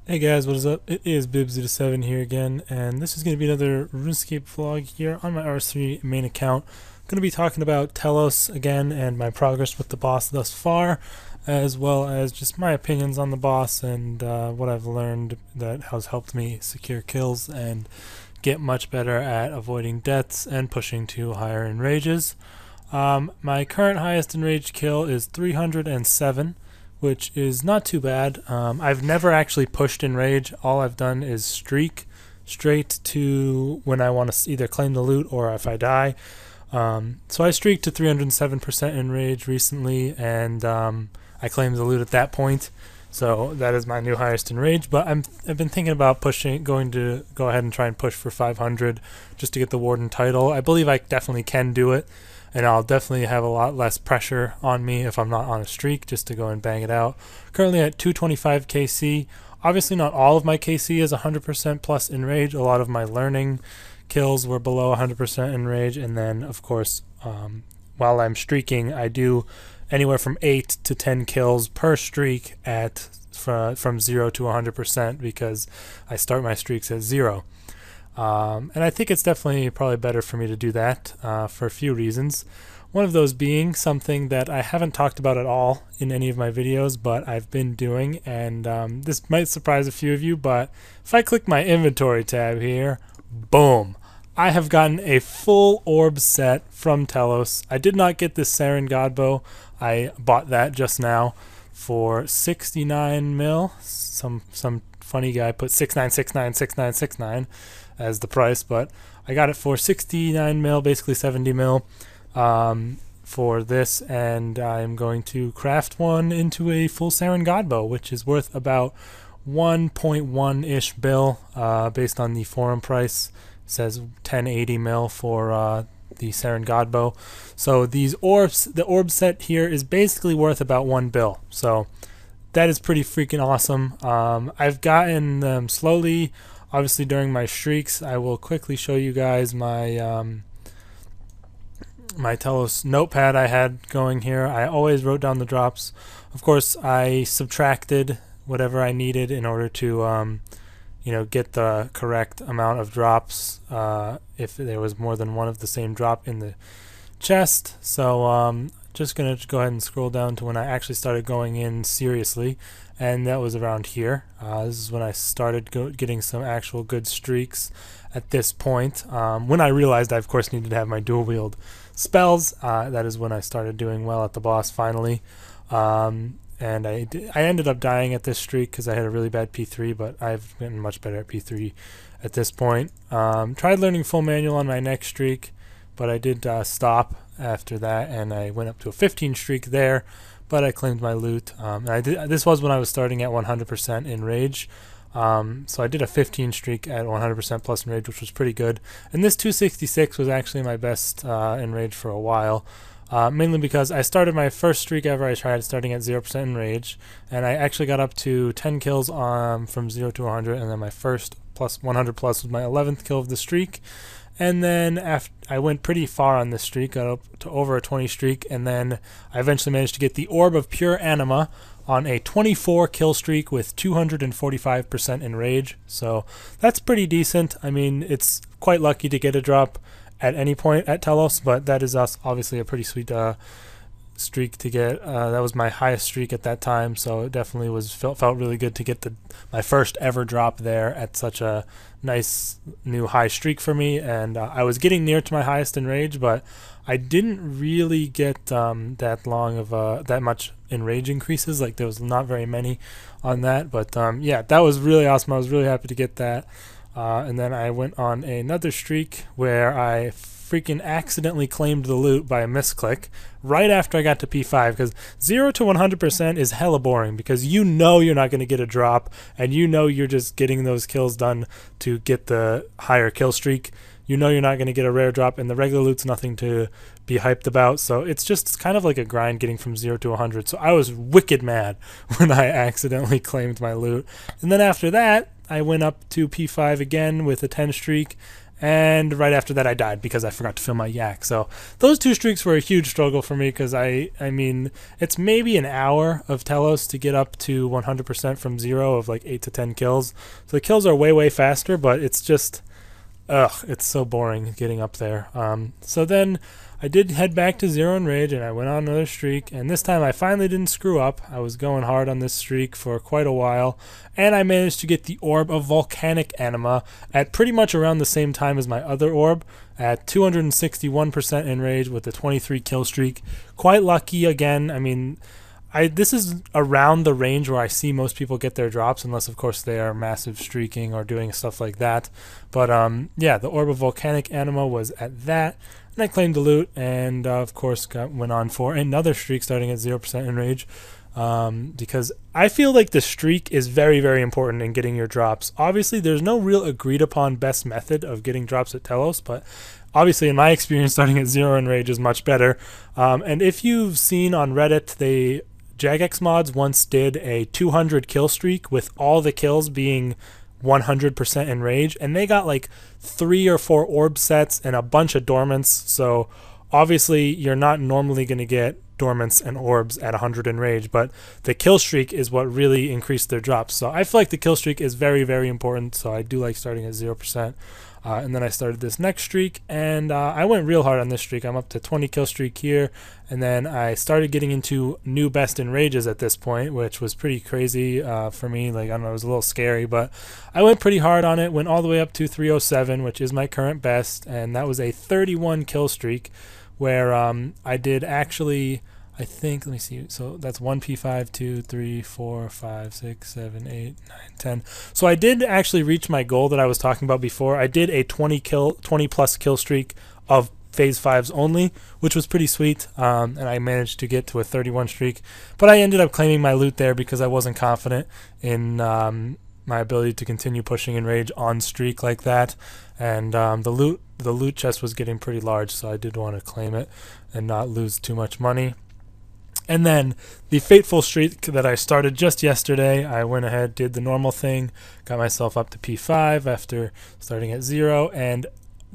Hey guys, what is up? It is Bibs07 here again, and this is going to be another RuneScape vlog here on my RS3 main account. I'm going to be talking about Telos again and my progress with the boss thus far, as well as just my opinions on the boss and what I've learned that has helped me secure kills and get much better at avoiding deaths and pushing to higher enrages. My current highest enraged kill is 307, which is not too bad. I've never actually pushed enrage. All I've done is streak straight to when I want to either claim the loot or if I die. So I streaked to 307% enrage recently, and I claimed the loot at that point. So that is my new highest enrage. But I've been thinking about going to go ahead and try and push for 500 just to get the Warden title. I believe I definitely can do it, and I'll definitely have a lot less pressure on me if I'm not on a streak, just to go and bang it out. Currently at 225 KC. Obviously not all of my KC is 100% plus enrage. A lot of my learning kills were below 100% enrage, and then of course while I'm streaking I do anywhere from 8 to 10 kills per streak at from 0 to 100% because I start my streaks at 0. And I think it's definitely probably better for me to do that for a few reasons. One of those being something that I haven't talked about at all in any of my videos, but I've been doing, and this might surprise a few of you, but if I click my inventory tab here, boom, I have gotten a full orb set from Telos. I did not get this Saren Godbow. I bought that just now for 69 mil. Some funny guy put 69696969 as the price, but I got it for 69 mil, basically 70 mil for this, and I'm going to craft one into a full Saren Godbow, which is worth about 1.1-ish bill based on the forum price. It says 1080 mil for the Saren Godbow. So these orbs, the orb set here is basically worth about 1 bill. So that is pretty freaking awesome. I've gotten them slowly, obviously during my streaks. I will quickly show you guys my my Telos notepad I had going here. I always wrote down the drops. Of course, I subtracted whatever I needed in order to get the correct amount of drops if there was more than one of the same drop in the chest. So just gonna go ahead and scroll down to when I actually started going in seriously, and that was around here. This is when I started getting some actual good streaks at this point. When I realized I of course needed to have my dual wield spells, that is when I started doing well at the boss finally. And I ended up dying at this streak because I had a really bad P3, but I've gotten much better at P3 at this point. Tried learning full manual on my next streak, but I did stop after that, and I went up to a 15 streak there, but I claimed my loot. This was when I was starting at 100% enrage. So I did a 15 streak at 100% plus enrage, which was pretty good. And this 266 was actually my best enrage for a while. Mainly because I started my first streak ever I tried starting at 0% enrage, and I actually got up to 10 kills from 0 to 100, and then my first plus 100 plus was my 11th kill of the streak. And then after I went pretty far on this streak, got up to over a 20 streak, and then I eventually managed to get the Orb of Pure Anima on a 24 kill streak with 245% enrage. So that's pretty decent. I mean, it's quite lucky to get a drop at any point at Telos, but that is obviously a pretty sweet streak to get. That was my highest streak at that time, so it definitely felt really good to get my first ever drop there at such a nice new high streak for me. And I was getting near to my highest enrage, but I didn't really get that long of that much enrage increases. Like, there was not very many on that, but yeah, that was really awesome. I was really happy to get that. And then I went on another streak where I freaking accidentally claimed the loot by a misclick right after I got to P5, because 0 to 100% is hella boring, because you know you're not going to get a drop, and you know you're just getting those kills done to get the higher kill streak. You know you're not going to get a rare drop, and the regular loot's nothing to be hyped about, so it's just kind of like a grind getting from 0 to 100. So I was wicked mad when I accidentally claimed my loot. And then after that, I went up to P5 again with a 10 streak, and right after that I died because I forgot to fill my yak. So those 2 streaks were a huge struggle for me, because I mean, it's maybe an hour of Telos to get up to 100% from 0 of like 8 to 10 kills. So the kills are way faster, but it's just, it's so boring getting up there. So then I did head back to 0 enrage, and I went on another streak, and this time I finally didn't screw up. I was going hard on this streak for quite a while, and I managed to get the Orb of Volcanic Anima at pretty much around the same time as my other orb, at 261% enrage with a 23 kill streak. Quite lucky again. I mean, this is around the range where I see most people get their drops, unless of course they are massive streaking or doing stuff like that. But yeah, the Orb of Volcanic Anima was at that, and I claimed the loot, and of course went on for another streak starting at 0% enrage, because I feel like the streak is very important in getting your drops. Obviously there's no real agreed upon best method of getting drops at Telos, but obviously in my experience starting at 0 enrage is much better. And if you've seen on Reddit, Jagex mods once did a 200 kill streak with all the kills being 100% enrage, and they got like 3 or 4 orb sets and a bunch of dormants. So obviously you're not normally going to get dormants and orbs at 100 enrage, but the kill streak is what really increased their drops. So I feel like the kill streak is very important, so I do like starting at 0%. And then I started this next streak, and I went real hard on this streak. I'm up to 20 kill streak here, and then I started getting into new best enrages at this point, which was pretty crazy for me. Like, I don't know, it was a little scary, but I went pretty hard on it, went all the way up to 307, which is my current best, and that was a 31 kill streak, where I did actually, I think, let me see, so that's 1p5, 2, 3, 4, 5, 6, 7, 8, 9, 10. So I did actually reach my goal that I was talking about before. I did a 20 plus kill streak of phase 5s only, which was pretty sweet, and I managed to get to a 31 streak. But I ended up claiming my loot there because I wasn't confident in my ability to continue pushing enrage on streak like that, and the loot chest was getting pretty large, so I did want to claim it and not lose too much money. And then the fateful streak that I started just yesterday, I went ahead, did the normal thing, got myself up to P5 after starting at 0, and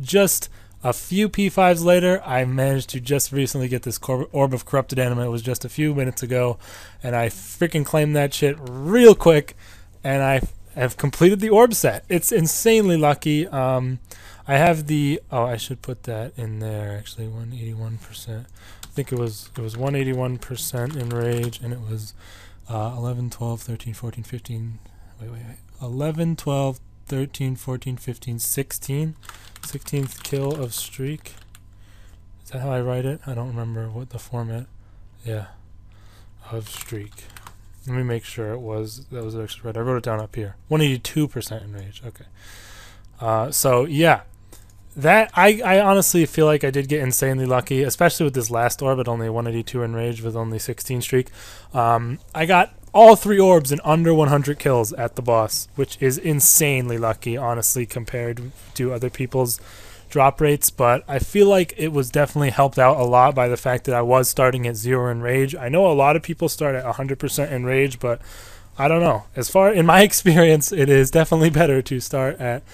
just a few P5s later, I managed to just recently get this Orb of Corrupted Anima. It was just a few minutes ago, and I freaking claimed that shit real quick, and I have completed the orb set. It's insanely lucky. I have the, I should put that in there actually, 181%. I think it was 181% enrage, and it was 11, 12, 13, 14, 15, 11, 12, 13, 14, 15, 16. 16th kill of streak. Is that how I write it? I don't remember what the format. Yeah, of streak. Let me make sure that was actually right. I wrote it down up here. 182% enrage. Okay. So yeah. That I honestly feel like I did get insanely lucky, especially with this last orb at only 182 enrage with only 16 streak. I got all 3 orbs in under 100 kills at the boss, which is insanely lucky, honestly, compared to other people's drop rates. But I feel like it was definitely helped out a lot by the fact that I was starting at 0 enrage. I know a lot of people start at 100% enrage, but I don't know. As far in my experience, it is definitely better to start at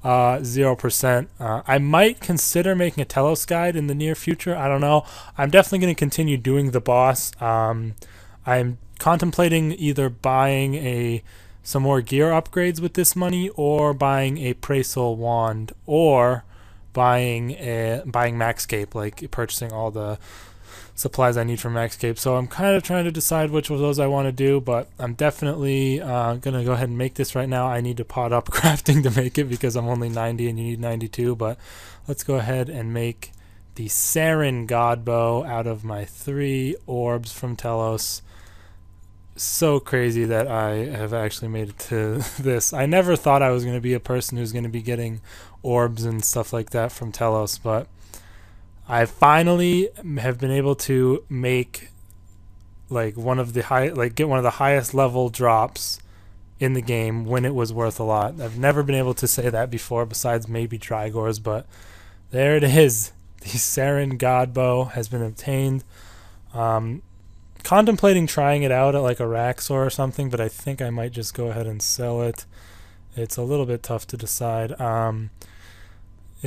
0%. I might consider making a Telos guide in the near future. I don't know. I'm definitely going to continue doing the boss. I'm contemplating either buying some more gear upgrades with this money, or buying a Praesol wand, or buying Maxcape, like purchasing all the supplies I need from Maxcape. So I'm kind of trying to decide which of those I want to do, but I'm definitely going to go ahead and make this right now. I need to pot up crafting to make it because I'm only 90 and you need 92, but let's go ahead and make the Saren Godbow out of my 3 orbs from Telos. So crazy that I have actually made it to this. I never thought I was going to be a person who's going to be getting orbs and stuff like that from Telos, but I finally have been able to make get one of the highest level drops in the game when it was worth a lot. I've never been able to say that before, besides maybe Trigors, but there it is. The Saren Godbow has been obtained. Contemplating trying it out at like a Raxor or something, but I think I might just go ahead and sell it. It's a little bit tough to decide.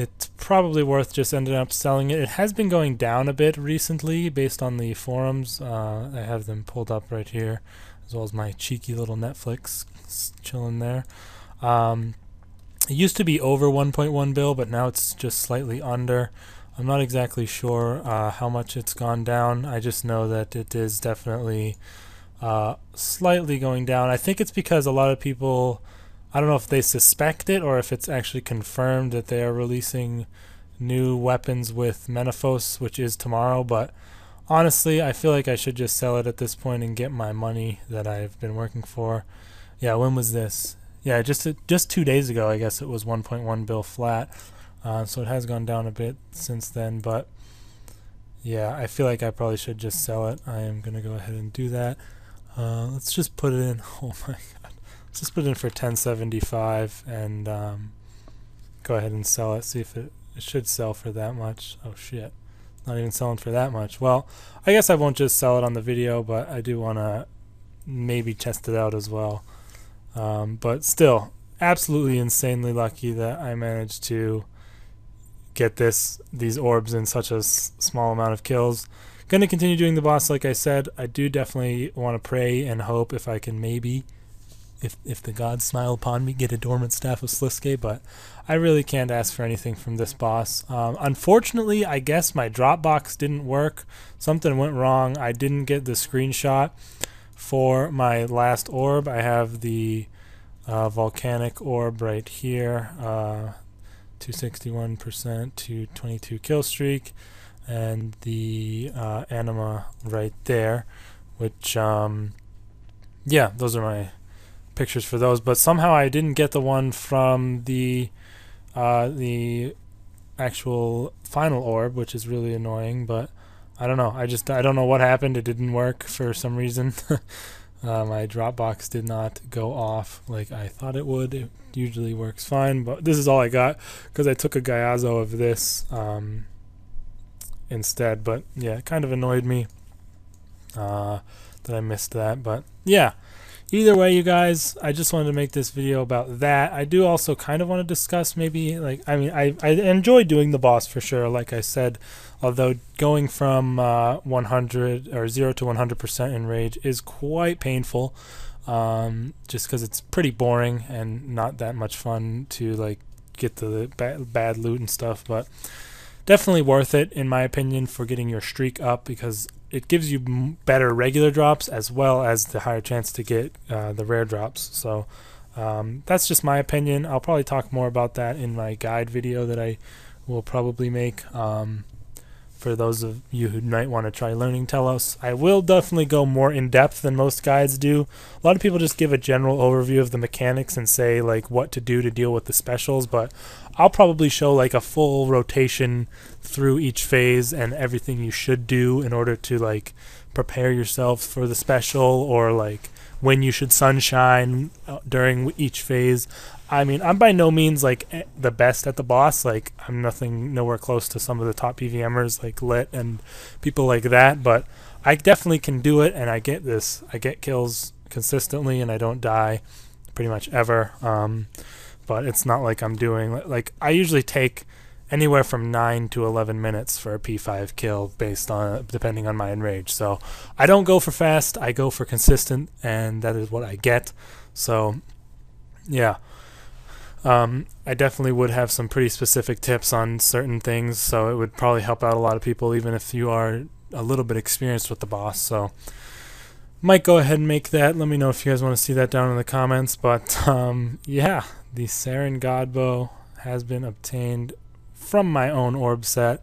it's probably worth just ending up selling it. It has been going down a bit recently based on the forums. I have them pulled up right here, as well as my cheeky little Netflix chilling there. It used to be over 1.1 bill, but now it's just slightly under. I'm not exactly sure how much it's gone down. I just know that it is definitely slightly going down. I think it's because a lot of people, I don't know if they suspect it or if it's actually confirmed that they are releasing new weapons with Menaphos, which is tomorrow, but honestly, I feel like I should just sell it at this point and get my money that I've been working for. Yeah, when was this? Yeah, just 2 days ago, I guess it was 1.1 bill flat. So it has gone down a bit since then, but yeah, I feel like I probably should just sell it. I am going to go ahead and do that. Let's just put it in. Oh my god. Let's just put it in for 1075 and go ahead and sell it. See if it should sell for that much. Oh shit. Not even selling for that much. Well, I guess I won't just sell it on the video, but I do want to maybe test it out as well. But still, absolutely insanely lucky that I managed to get these orbs in such a small amount of kills. Going to continue doing the boss, like I said. I do definitely want to pray and hope if I can maybe, if the gods smile upon me, get a dormant staff of Sliske, but I really can't ask for anything from this boss. Unfortunately, I guess my Dropbox didn't work. Something went wrong. I didn't get the screenshot for my last orb. I have the volcanic orb right here. 261% to 22 kill streak, and the anima right there, which yeah, those are my pictures for those. But somehow I didn't get the one from the actual final orb, which is really annoying. But I don't know. I don't know what happened. It didn't work for some reason. My Dropbox did not go off like I thought it would. It usually works fine, but this is all I got because I took a Gyazo of this instead. But yeah, it kind of annoyed me that I missed that. But yeah, either way, you guys, I just wanted to make this video about that. I do also kind of want to discuss maybe, like, I mean, I enjoy doing the boss for sure, like I said, although going from 100 or 0 to 100% enrage is quite painful, just because it's pretty boring and not that much fun to like get the bad loot and stuff. But definitely worth it in my opinion for getting your streak up, because it gives you better regular drops as well as the higher chance to get the rare drops. So that's just my opinion. I'll probably talk more about that in my guide video that I will probably make for those of you who might want to try learning Telos. I will definitely go more in depth than most guides do. A lot of people just give a general overview of the mechanics and say like what to do to deal with the specials, but I'll probably show like a full rotation through each phase and everything you should do in order to like prepare yourself for the special, or like when you should sunshine during each phase. I mean, I'm by no means like the best at the boss. Like, I'm nowhere close to some of the top PVMers like Lit and people like that, but I definitely can do it, and I get kills consistently, and I don't die pretty much ever. But it's not like I'm doing, like, I usually take anywhere from 9 to 11 minutes for a P5 kill based on, depending on my enrage. So I don't go for fast, I go for consistent, and that is what I get. So yeah. I definitely would have some pretty specific tips on certain things, so it would probably help out a lot of people, even if you are a little bit experienced with the boss. So might go ahead and make that. Let me know if you guys want to see that down in the comments. But yeah, the Saren Godbow has been obtained from my own orb set,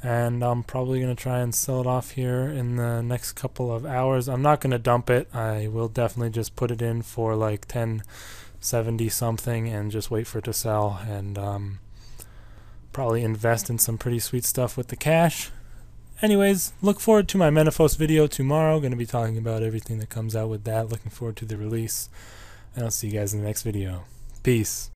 and I'm probably going to try and sell it off here in the next couple of hours. I'm not going to dump it. I will definitely just put it in for like 1070 something and just wait for it to sell, and probably invest in some pretty sweet stuff with the cash. Anyways, look forward to my Menaphos video tomorrow. Going to be talking about everything that comes out with that. Looking forward to the release, and I'll see you guys in the next video. Peace.